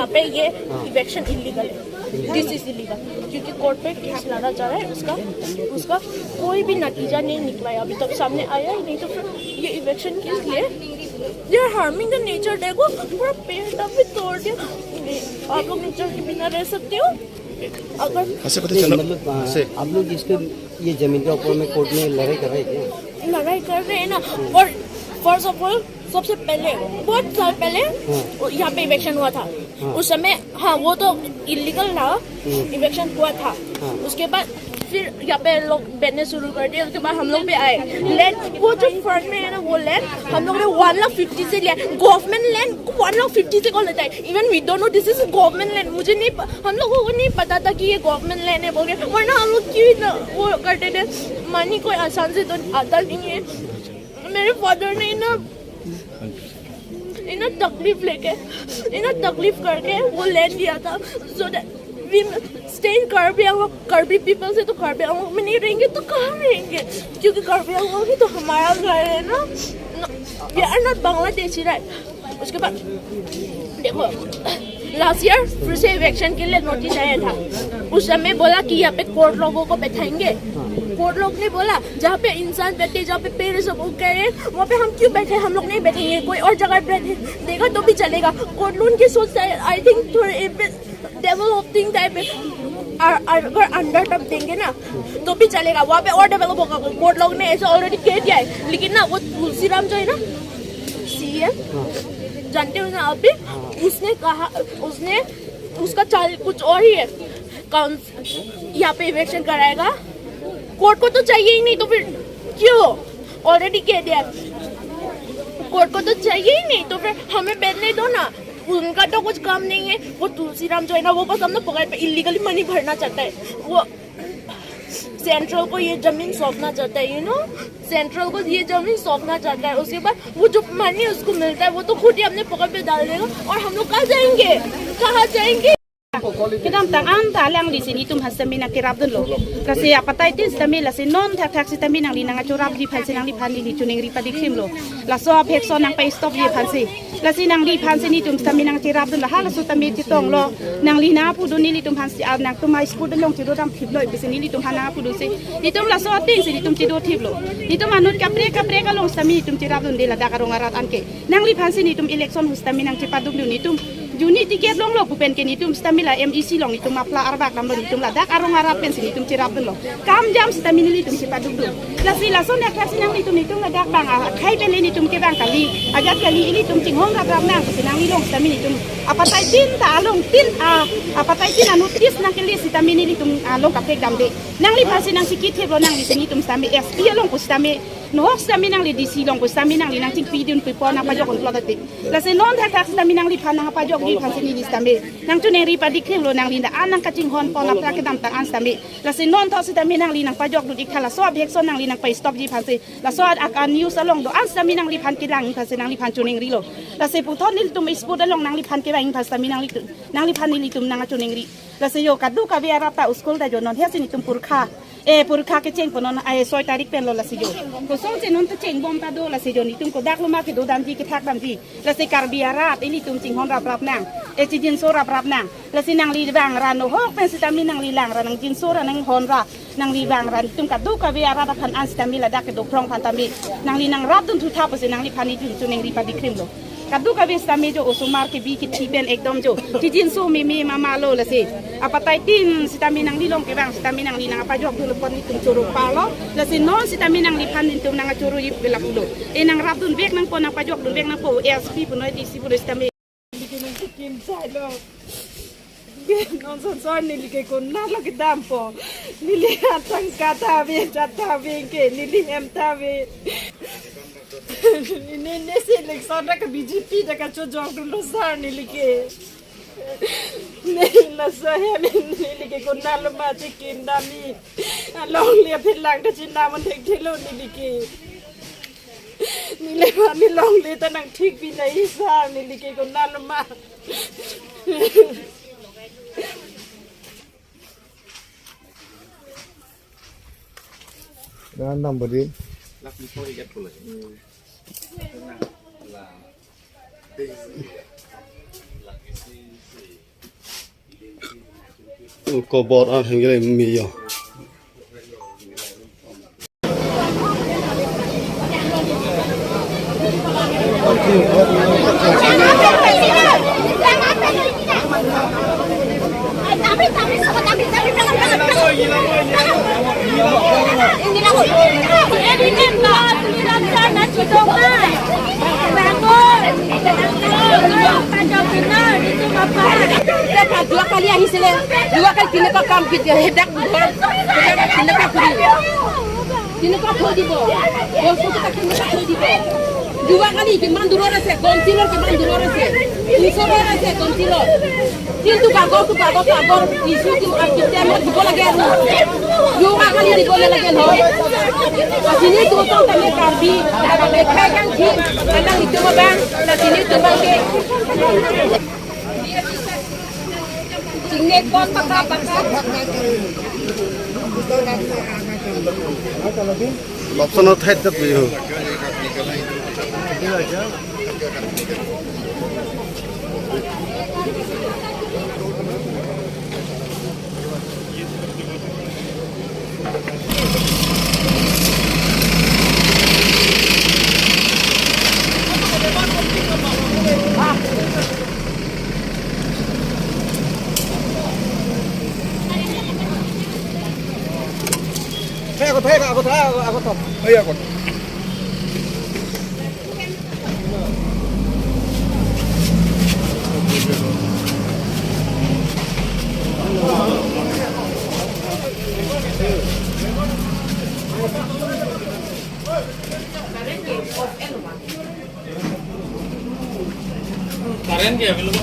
यहाँ पे ये इवेक्शन इलीगल है, दिस इज इलीगल, क्योंकि कोर्ट पे केस लाना चाह रहा है, उसका कोई भी नतीजा नहीं निकला है अभी तक, सामने आया ही नहीं। तो फिर ये इवेक्शन केस लिए they are harming the nature. देखो पूरा पेड़ तब भी तोड़ दिया। आप लोग नेचर के बिना रह सकते हो? अगर मतलब आप लोग इसके ये जमीन के ऊपर में कोर्ट में लड़ाई कर रहे हैं क्या? लड़ाई कर रहे हैं ना। और फर्स्ट ऑफ ऑल सबसे पहले बहुत साल पहले यहाँ पे इवेक्शन हुआ था। उस समय हाँ वो तो इलीगल था, इवेक्शन हुआ था। उसके बाद फिर यहाँ पे लोग बैठने शुरू कर दिए। उसके बाद हम लोग भी आए। लैंड वो जो फ्रंट में है ना, वो लैंड हम लोग ने 1,50,000 से लिया। गवर्नमेंट लैंड 1,50,000 से कौन लेता है? Even we don't know this is government land. मुझे नहीं, हम लोगों को नहीं पता था कि ये गवर्नमेंट लैंड है बोल के, वरना हम लोग क्यों वो करते थे। मनी कोई आसान से तो आता नहीं है। मेरे फादर ने ना इन्हें तकलीफ लेके, इन्हें तकलीफ करके वो लैंड दिया था। So that we stay in Karbi Anglong. Karbi people से तो कार्बी आंगों में नहीं रहेंगे तो कहाँ रहेंगे? क्योंकि कार्बी आंगों ही तो हमारा घर है ना। We are not Bangladeshi right. उसके बाद देखो लास्ट ईयर फिर से इवेक्शन के लिए नोटिस आया था। उस समय बोला कि यहाँ पे कोर्ट लोगों को बैठाएंगे। कोर्ट लोग ने बोला जहाँ पे इंसान बैठे, जहाँ पे पेड़ सब उग गए वहाँ पे हम क्यों बैठे? हम लोग नहीं बैठेंगे, कोई और जगह बैठे देगा तो भी चलेगा। कोर्ट लोग की सोच आई थिंक थोड़े डेवलपिंग टाइप अगर अंडर टप देंगे ना तो भी चलेगा, वहाँ पे और डेवलप होगा। कोर्ट लोग ने ऐसे ऑलरेडी कह दिया है। लेकिन ना वो तुलसीराम जो है ना सीएम, जानते हो ना आप भी, उसने कहा, उसने उसका चाल कुछ और ही है। यहाँ पे इवेक्शन कराएगा, कोर्ट को तो चाहिए ही नहीं तो फिर क्यों? ऑलरेडी कह दिया कोर्ट को तो चाहिए ही नहीं तो फिर हमें बैठने दो ना। उनका तो कुछ काम नहीं है। वो तुलसीराम जो है ना वो बस हम लोग पकड़ पे इलीगली मनी भरना चाहता है। वो सेंट्रल को ये जमीन सौंपना चाहता है, यू नो, सेंट्रल को ये जमीन सौंपना चाहता है। उसके बाद वो जो मनी उसको मिलता है वो तो खुद ही अपने पकड़ पे डाल देगा। और हम लोग कहाँ जाएंगे? कहाँ जाएंगे? Kita tangan talang di sini tum hasami nak kirap dun lo. Kasi apa itu sami la sinon tak tak sami nang li nang curap di pan sinang li pan di cuning ri padik lo. La so pek so nang pay stop di pan si. La sinang li pan sini tum sami nang kirap dun la hala so tami titong lo. Nang li na pu dun ni tum pan si nang tum mai sport long tido dam thip lo di sini li tum hana pu dun si. Di tum la so ting sini tum tido thip lo. Di tum anut kapre ka long sami tum kirap dun de la dakarong arat anke. Nang li pan sini tum election hustami nang cipaduk dun ni tum unit tiket long lo pupen ke ni tum stamila MEC long itu mapla arbak lam lo tum la dak arong arap pen sini tum cirap lo kam jam stamina li tum cipaduk dun la sila so nak kasi nang itu la dak bang khai pen ni tum ke bang kali ajat kali ini tum cinghong rap nang sinang ni long stamina tum apa tai tin ta long tin apa tai tin anu tis nang kali stamina li tum long kapek dam de nang li pasi nang sikit he lo nang di sini tum stami SP long ku stami no stami nang li DC long ku stami nang li nang cing pidun pu pon apa jok on plot la se non tak stami nang li pan nang apa jok pan sini di stami nang tu neri padik lo nang linda anang kacing hon pon apra ke dam tang an stami la se non to stami nang li nang pajok du dikhala so abhek so nang li nang pai stop ji pan se la so akan news along do an stami nang li pan ki lang pan se nang li pan chuning ri lo la se pu thon ni tum isput along nang li pan ke bang pan stami nang li pan ni tum nang chuning ri la se yo kadu ka biara ta uskol da jo non he sini tum purkha purkha ke ceng ponon ay soy tarik pen lo la si jo ko so se non ta ceng bom ta do la si jo ni tum ko dak lo ma ke do dam ji ke thak dam ji la se kar biara ini tum cing hon rap nang ci jin so rap nang la si nang li bang ran no hok pen sitami nang li lang ran nang jin so ran nang hon ra nang li bang ran tum ka du ka biara da pan an sitami la dak ke do prong pan tami nang li nang rap dun thu tha pa se nang li pani jin so nang li pa di krim lo kadu ka bis tami jo osumar ke bi ki thipen ekdom jo ci jin so mi mama lo la si apa tai tin sitami nang li long ke bang sitami nang li nang apa jok dun pon ni tum churu pa lo la si non sitami nang li pan ni tum nang churu yip bela pulo nang rap dun bek nang pon apa jok dun bek nang po SP pun oi DC pun sitami Kim sai lo non so so nili ke kon na lo ke dampo nili atang kata ve jata ve ke nili em ta ve ne se election da ka BJP da ka cho jog lo sar nili ke ne la sa he nili ke kon na lo ma che kin da mi long le phit lang da chin na man thek thelo nili ke nili ma ni long le ta nang thik bi nahi sar nili ke kon na lo ma Đã nằm bờ đi. Lắp đi thôi gắt rồi. Là có bọt ăn hình cái này mì à. Dua kali yang hasilnya, dua kali tindak kampit ya hedak tindak kapuri, tindak kapuri di bawah, bos kita tindak kapuri di bawah. Dua kali keman dulu rasa, konsilor keman dulu rasa, isu rasa konsilor. Tintu kagok isu tim kita mau dibola lagi anu. Dua kali dibola lagi anu. Sini tuh kami karbi, kami kan sih, kadang itu bang, sini tuh bang ke. Singit pon pakak. Option nó hết tất bị hư. Aku tahu. Iya, aku. Karen dia belum.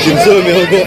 Kim sơ mi hô cô.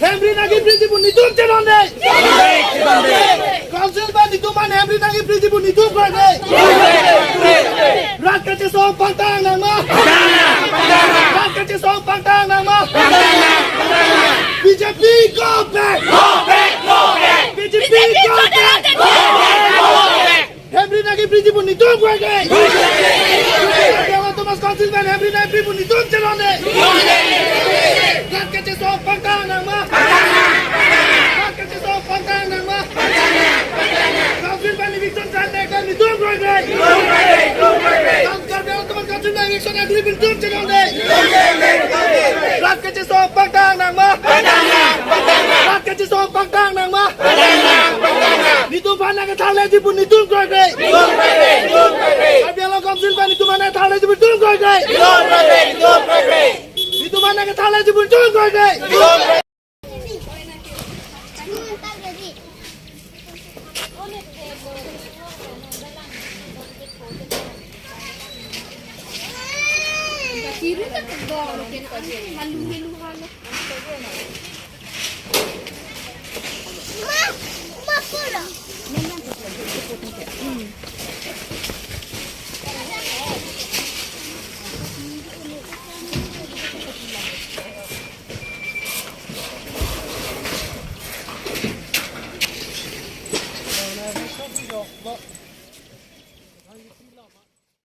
Henry nagi priti pun itu celonde. Council ban itu mana Henry nagi priti pun itu berade. Rat kerja soal pantang nama. Rat kerja soal pantang nama. BJP go back. BJP go back. Henry nagi priti pun itu berade. Dewan Thomas Council ban Henry nagi pun itu celonde. Rat kerja soal pantang nama. Rat kerja soal pantang nama. Council ban eviction Sunday kan itu berade. Dewan Thomas Council ban eviction agree pun itu celonde. Rat kerja soal pantang nama. Rat kerja soal pantang nama. Itu mana ke thale di pun itu berade. Dewan Council ban itu mana thale di pun itu berade. Itu mana ke thale di pun itu berade. Kiri tak Malu-malu